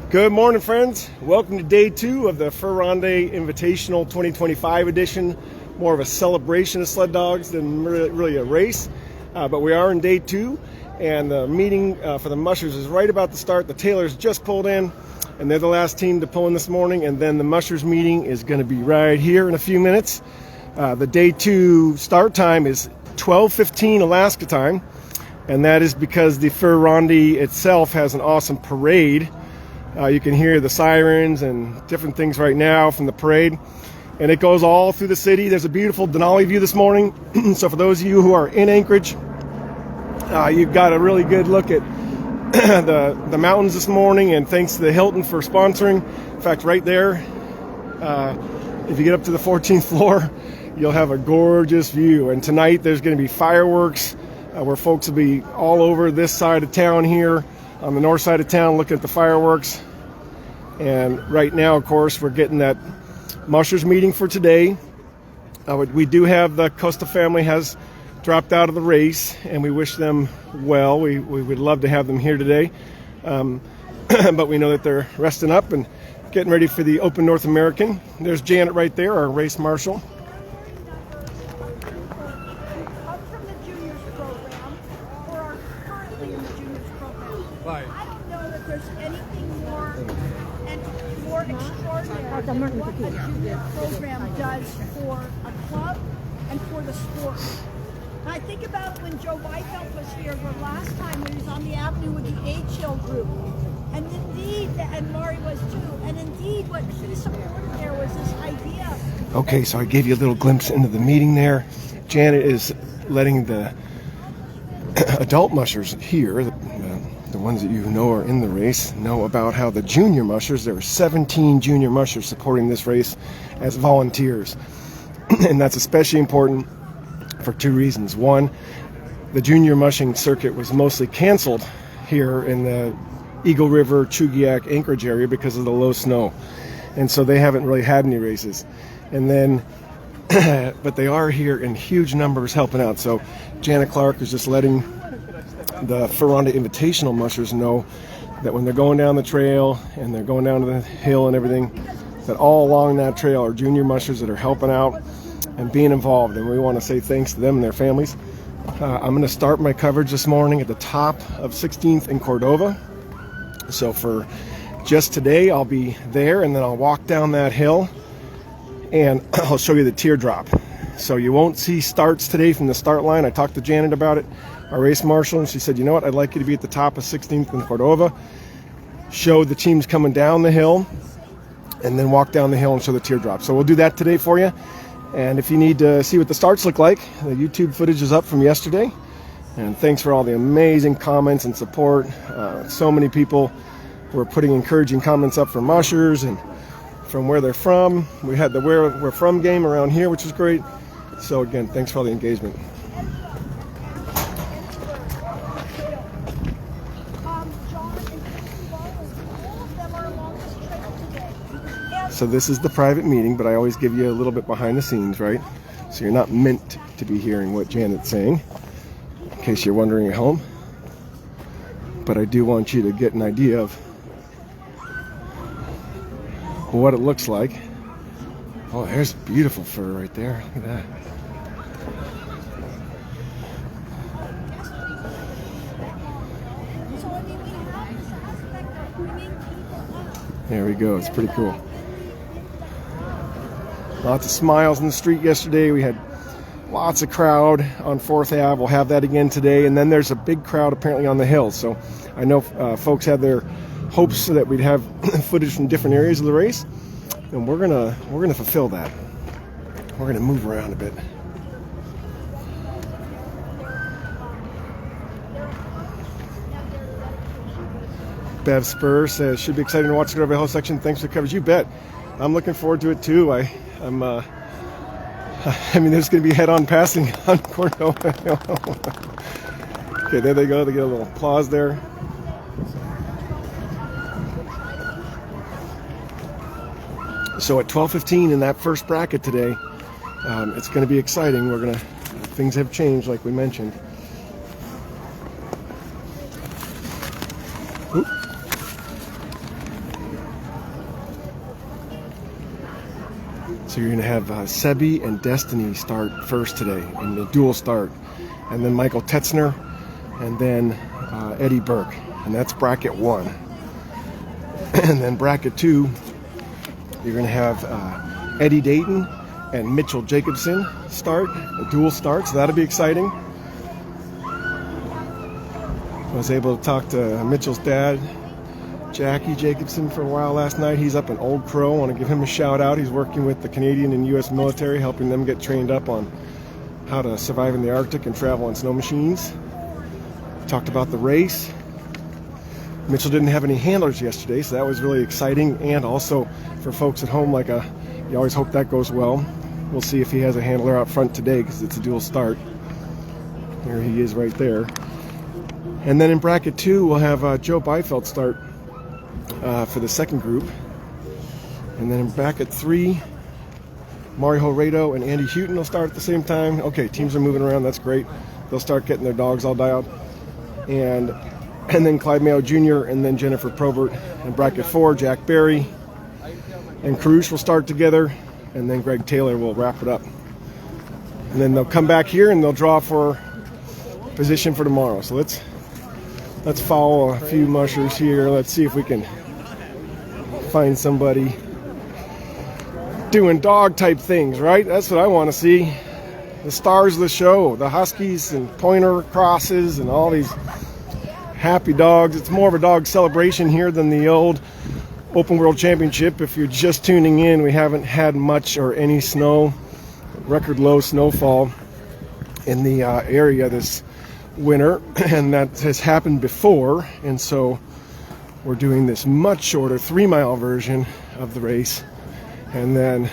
Good morning, friends. Welcome to day 2 of the Fur Rondy Invitational 2025 edition. More of a celebration of sled dogs than really a race. But we are in day 2, and the meeting for the mushers is right about to start. The Taylors just pulled in, and they're the last team to pull in this morning. And then the mushers meeting is going to be right here in a few minutes. The day 2 start time is 12:15 Alaska time, and that is because the Fur Rondy itself has an awesome parade. You can hear the sirens and different things right now from the parade, and it goes all through the city. There's a beautiful Denali view this morning. So for those of you who are in Anchorage, you've got a really good look at the mountains this morning, and thanks to the Hilton for sponsoring. In fact, right there, if you get up to the 14th floor, you'll have a gorgeous view. And tonight there's going to be fireworks where folks will be all over this side of town here, on the north side of town, looking at the fireworks. And right now, of course, we're getting that mushers meeting for today. We do have the Costa family has dropped out of the race, and we wish them well. We would love to have them here today, but we know that they're resting up and getting ready for the Open North American. There's Janet right there, our race marshal. What a junior program does for a club and for the sport. I think about when Joe Weifeld was here the last time when he was on the avenue with the H-Hill group. And indeed, and Laurie was too, and indeed what he supported there was this idea. Okay, so I gave you a little glimpse into the meeting there. Janet is letting the adult mushers here, the ones that you know are in the race, know about how the junior mushers, there are 17 junior mushers supporting this race as volunteers. And that's especially important for 2 reasons. One, the junior mushing circuit was mostly canceled here in the Eagle River, Chugiak, Anchorage area because of the low snow. And so they haven't really had any races. And then, but they are here in huge numbers helping out. So Janet Clark is just letting the Fur Rondy Invitational mushers know that when they're going down the trail and they're going down to the hill and everything, that all along that trail are junior mushers that are helping out and being involved, and we want to say thanks to them and their families. I'm going to start my coverage this morning at the top of 16th in Cordova. So for just today, I'll be there, and then I'll walk down that hill and I'll show you the teardrop. So you won't see starts today from the start line. I talked to Janet about it, our race marshal, and she said, you know what, I'd like you to be at the top of 16th in Cordova, show the teams coming down the hill, and then walk down the hill and show the teardrop. So we'll do that today for you. And if you need to see what the starts look like, the YouTube footage is up from yesterday. And thanks for all the amazing comments and support. So many people were putting encouraging comments up from mushers and from where they're from. We had the where we're from game around here, which is great. So again, thanks for all the engagement. So this is the private meeting, but I always give you a little bit behind the scenes, right? So you're not meant to be hearing what Janet's saying, in case you're wondering at home. But I do want you to get an idea of what it looks like. Oh, there's beautiful fur right there. Look at that. There we go. It's pretty cool. Lots of smiles in the street yesterday. We had lots of crowd on 4th Ave. We'll have that again today. And then there's a big crowd apparently on the hill. So I know folks had their hopes that we'd have footage from different areas of the race. And we're gonna fulfill that. We're gonna move around a bit. Bev Spur says, should be exciting to watch the Cordova Hill section. Thanks for the coverage. You bet. I'm looking forward to it too. I mean, there's going to be head-on passing on Cordova Hill. Okay, there they go. They get a little applause there. So at 12:15 in that first bracket today, it's going to be exciting. Things have changed, like we mentioned. Oop. So you're going to have Sebi and Destiny start first today in the dual start. And then Michael Tetzner, and then Eddie Burke. And that's bracket 1. And then bracket 2, you're going to have Eddie Dayton and Mitchell Jacobson start, a dual start, so that'll be exciting. I was able to talk to Mitchell's dad, Jackie Jacobson, for a while last night. He's up in Old Crow. I want to give him a shout out. He's working with the Canadian and U.S. military, helping them get trained up on how to survive in the Arctic and travel on snow machines. Talked about the race. Mitchell didn't have any handlers yesterday, so that was really exciting. And also for folks at home, you always hope that goes well. We'll see if he has a handler out front today because it's a dual start. There he is right there. And then in bracket 2, we'll have Joe Beifeld start for the second group. And then in bracket 3, Mario Horedo and Andy Houghton will start at the same time. Okay, teams are moving around. That's great. They'll start getting their dogs all dialed. And then Clyde Mayo Jr. and then Jennifer Probert. In bracket 4, Jack Berry and Karush will start together. And then Greg Taylor will wrap it up. And then they'll come back here and they'll draw for position for tomorrow. So let's follow a few mushers here. Let's see if we can find somebody doing dog type things, right? That's what I want to see. The stars of the show, the Huskies and Pointer Crosses and all these happy dogs. It's more of a dog celebration here than the old Open World Championship. If you're just tuning in, we haven't had much or any snow, record low snowfall in the area this winter, and that has happened before, and so we're doing this much shorter 3-mile version of the race. And then,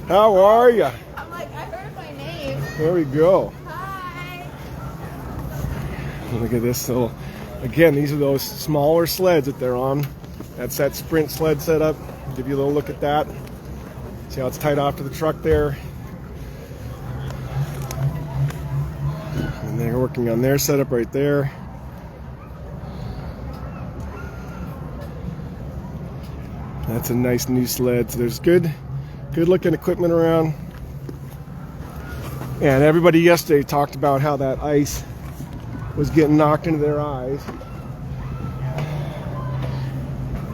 how are you? I'm like, I heard my name. There we go. Hi. Look at this little, again, these are those smaller sleds that they're on. That's that sprint sled setup. Give you a little look at that. See how it's tied off to the truck there. And they're working on their setup right there. That's a nice new sled. So there's good looking equipment around. And everybody yesterday talked about how that ice was getting knocked into their eyes.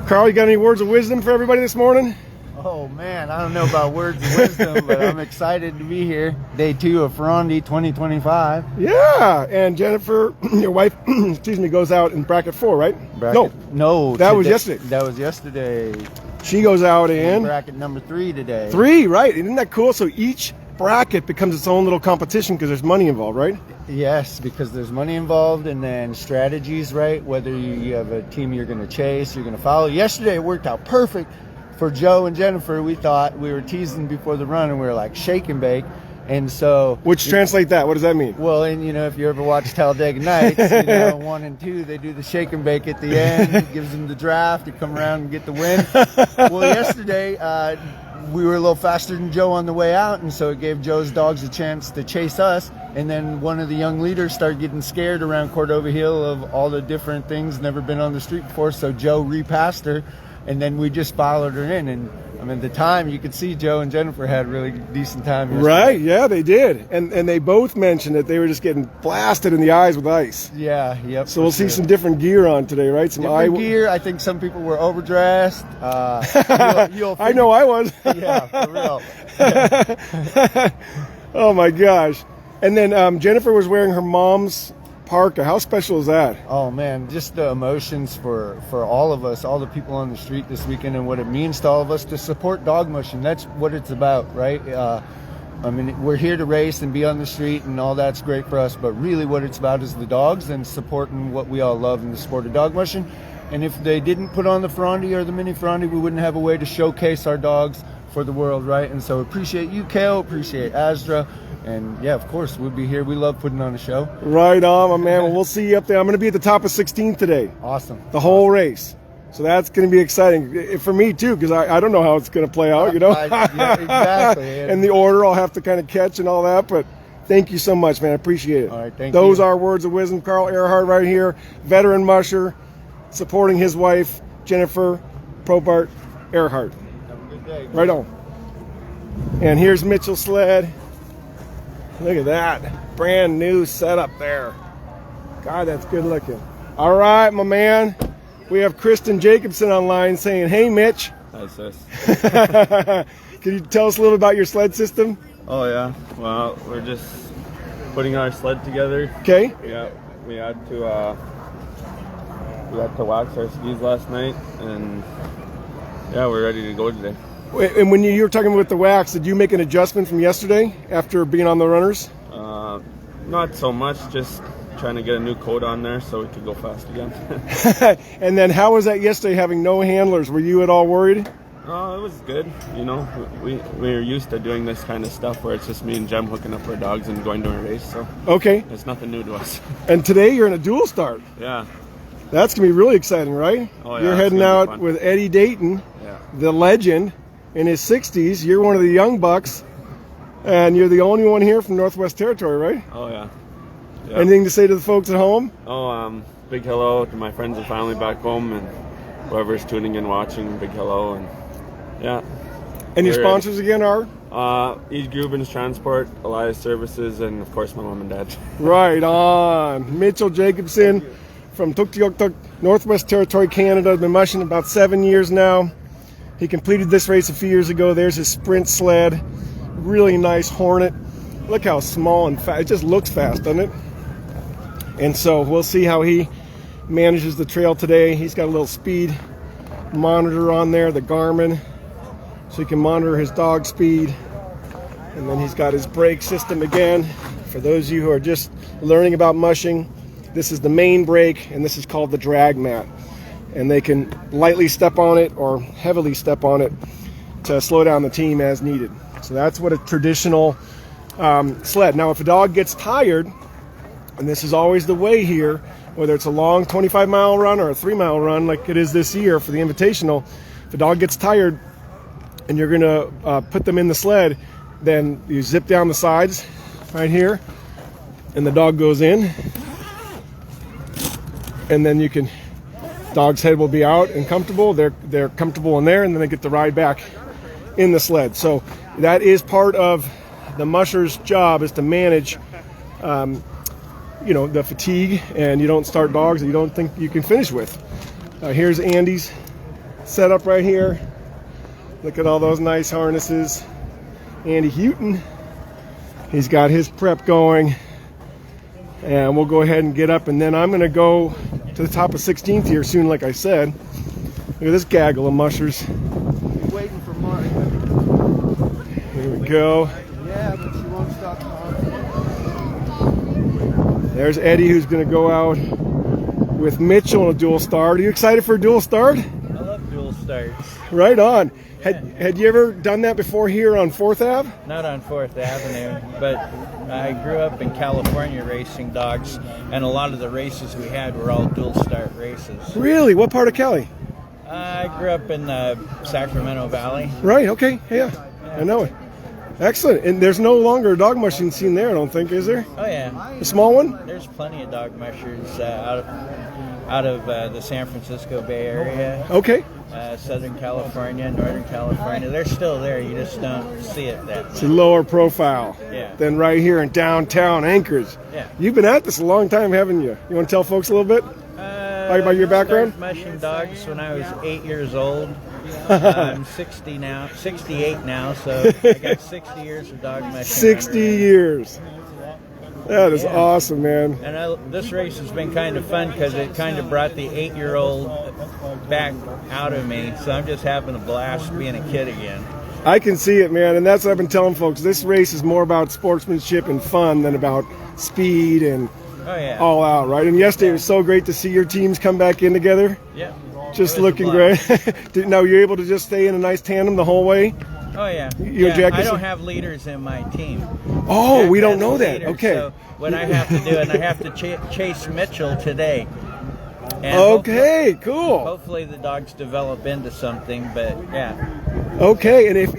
Carl, you got any words of wisdom for everybody this morning? Oh man, I don't know about words of wisdom, but I'm excited to be here. Day 2 of Fur Rondy 2025. Yeah, and Jennifer, your wife, excuse me, goes out in bracket 4, right? No, that was yesterday. That was yesterday. She goes out in bracket number 3 today. 3, right? Isn't that cool? So each bracket becomes its own little competition because there's money involved, right? Yes, because there's money involved, and then strategies, right? Whether you have a team you're going to chase, you're going to follow. Yesterday it worked out perfect for Joe and Jennifer. We thought, we were teasing before the run, and we were like shake and bake. And so, which translate that? What does that mean? Well, and if you ever watch Talladega Nights, 1 and 2, they do the shake and bake at the end. It gives them the draft to come around and get the win. Well, yesterday we were a little faster than Joe on the way out, and so it gave Joe's dogs a chance to chase us. And then one of the young leaders started getting scared around Cordova Hill of all the different things, never been on the street before. So Joe repassed her, and then we just followed her in. And I mean, at the time, you could see Joe and Jennifer had a really decent time yesterday. Right, yeah, they did. And they both mentioned that they were just getting blasted in the eyes with ice. Yeah, yep. So we'll see some different gear on today, right? Some different gear. I think some people were overdressed. I know I was. Yeah, for real. Oh, my gosh. And then Jennifer was wearing her mom's parka. How special is that? Oh man, just the emotions for all of us, all the people on the street this weekend, and what it means to all of us to support dog mushing. That's what it's about, right? I mean, we're here to race and be on the street, and all that's great for us, but really what it's about is the dogs and supporting what we all love in the sport of dog mushing. And if they didn't put on the Fur Rondy or the mini Fur Rondy, we wouldn't have a way to showcase our dogs for the world, right? And so appreciate you, Kale, appreciate Asdra. And yeah, of course, we'll be here. We love putting on a show. Right on, my man. Well, we'll see you up there. I'm going to be at the top of 16th today. Awesome. The whole race. So that's going to be exciting for me, too, because I don't know how it's going to play out, Yeah, exactly. And the order I'll have to kind of catch and all that. But thank you so much, man. I appreciate it. All right, thank you. Those are words of wisdom. Carl Earhart right here, veteran musher, supporting his wife, Jennifer Probart Earhart. Have a good day. Right on. And here's Mitchell's sled. Look at that. Brand new setup there. God, that's good looking. All right, my man. We have Kristen Jacobson online saying, hey, Mitch. Hi, sis. Can you tell us a little about your sled system? Oh, yeah. Well, we're just putting our sled together. Okay. Yeah, we had to wax our skis last night, and yeah, we're ready to go today. And when you were talking about the wax, did you make an adjustment from yesterday after being on the runners? Not so much, just trying to get a new coat on there so we could go fast again. And then how was that yesterday having no handlers? Were you at all worried? Oh, it was good. You know, we're used to doing this kind of stuff where it's just me and Jem hooking up our dogs and going to a race, so okay, it's nothing new to us. And today you're in a dual start. Yeah. That's going to be really exciting, right? Oh, yeah, you're heading out with Eddie Dayton, yeah, the legend, in his 60s. You're one of the young bucks, and you're the only one here from Northwest Territory, right? Oh, yeah. Yeah. Anything to say to the folks at home? Oh, big hello to my friends and family back home, and whoever's tuning in watching, big hello, and yeah. And your sponsors again are? E. Grubens Transport, Elias Services, and of course my mom and dad. Right on. Mitchell Jacobson from Tuktoyaktuk, Northwest Territory, Canada. Has been mushing about 7 years now. He completed this race a few years ago. There's his sprint sled. Really nice Hornet. Look how small and fast. It just looks fast, doesn't it? And so we'll see how he manages the trail today. He's got a little speed monitor on there, the Garmin, so he can monitor his dog speed. And then he's got his brake system again. For those of you who are just learning about mushing, this is the main brake, and this is called the drag mat. And they can lightly step on it or heavily step on it to slow down the team as needed. So that's what a traditional sled. Now, if a dog gets tired, and this is always the way here, whether it's a long 25-mile run or a 3-mile run like it is this year for the Invitational, if a dog gets tired and you're going to put them in the sled, then you zip down the sides right here, and the dog goes in, and then you can, dog's head will be out and comfortable. They're comfortable in there, and then they get to ride back in the sled. So that is part of the musher's job, is to manage the fatigue, and you don't start dogs that you don't think you can finish with. Here's Andy's setup right here. Look at all those nice harnesses. Andy Houghton, he's got his prep going, and we'll go ahead and get up, and then I'm going to go to the top of 16th here soon, like I said. Look at this gaggle of mushers. We're waiting for Mark. Here we go. Yeah, but she won't stop talking. There's Eddie, who's going to go out with Mitchell in a dual start. Are you excited for a dual start? I love dual starts. Right on. Had you ever done that before here on 4th Ave? Not on 4th Avenue, but I grew up in California racing dogs, and a lot of the races we had were all dual start races. Really? What part of Cali? I grew up in the Sacramento Valley. Right, okay. Yeah, I know it. Excellent. And there's no longer a dog mushing scene there, I don't think, is there? Oh, yeah. A small one? There's plenty of dog mushers out of the San Francisco Bay Area. Okay. Southern California, Northern California. They're still there. You just don't see it that It's much. a lower profile than right here in downtown Anchorage. Yeah. You've been at this a long time, haven't you? You want to tell folks a little bit about your background? I started mushing dogs when I was 8 years old. I'm 68 now, so I got 60 years of dog mushing. 60 years. That is awesome, man. And this race has been kind of fun because it kind of brought the 8-year-old back out of me. So I'm just having a blast being a kid again. I can see it, man, and that's what I've been telling folks. This race is more about sportsmanship and fun than about speed and all out, right? And yesterday it was so great to see your teams come back in together. Yeah. Just looking great. Now you're able to just stay in a nice tandem the whole way? Oh, yeah. I don't have leaders in my team. Oh, we don't know that. Okay. So what I have to do, and I have to chase Mitchell today. And okay, cool. Hopefully the dogs develop into something, but yeah. Okay, and if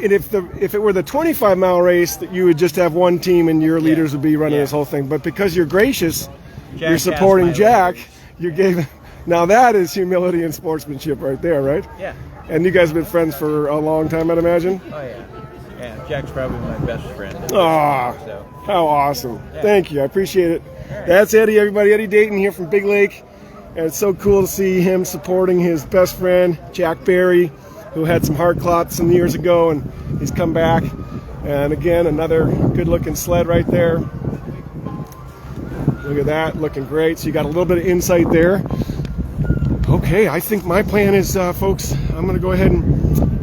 it were the 25-mile race, that you would just have one team and your leaders would be running this whole thing. But because you're gracious, you're supporting Jack. You gave. Now that is humility and sportsmanship right there, right? Yeah. And you guys have been friends for a long time, I'd imagine. Oh yeah. Yeah, Jack's probably my best friend. Ah, So. how awesome. Yeah. Thank you. I appreciate it. That's Eddie, everybody. Eddie Dayton here from Big Lake. And it's so cool to see him supporting his best friend, Jack Barry, who had some heart clots some years ago, and he's come back. And again, another good-looking sled right there. Look at that, looking great. So you got a little bit of insight there. Okay, I think my plan is, folks, I'm going to go ahead and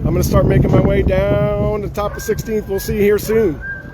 I'm going to start making my way down to the top of 16th. We'll see you here soon.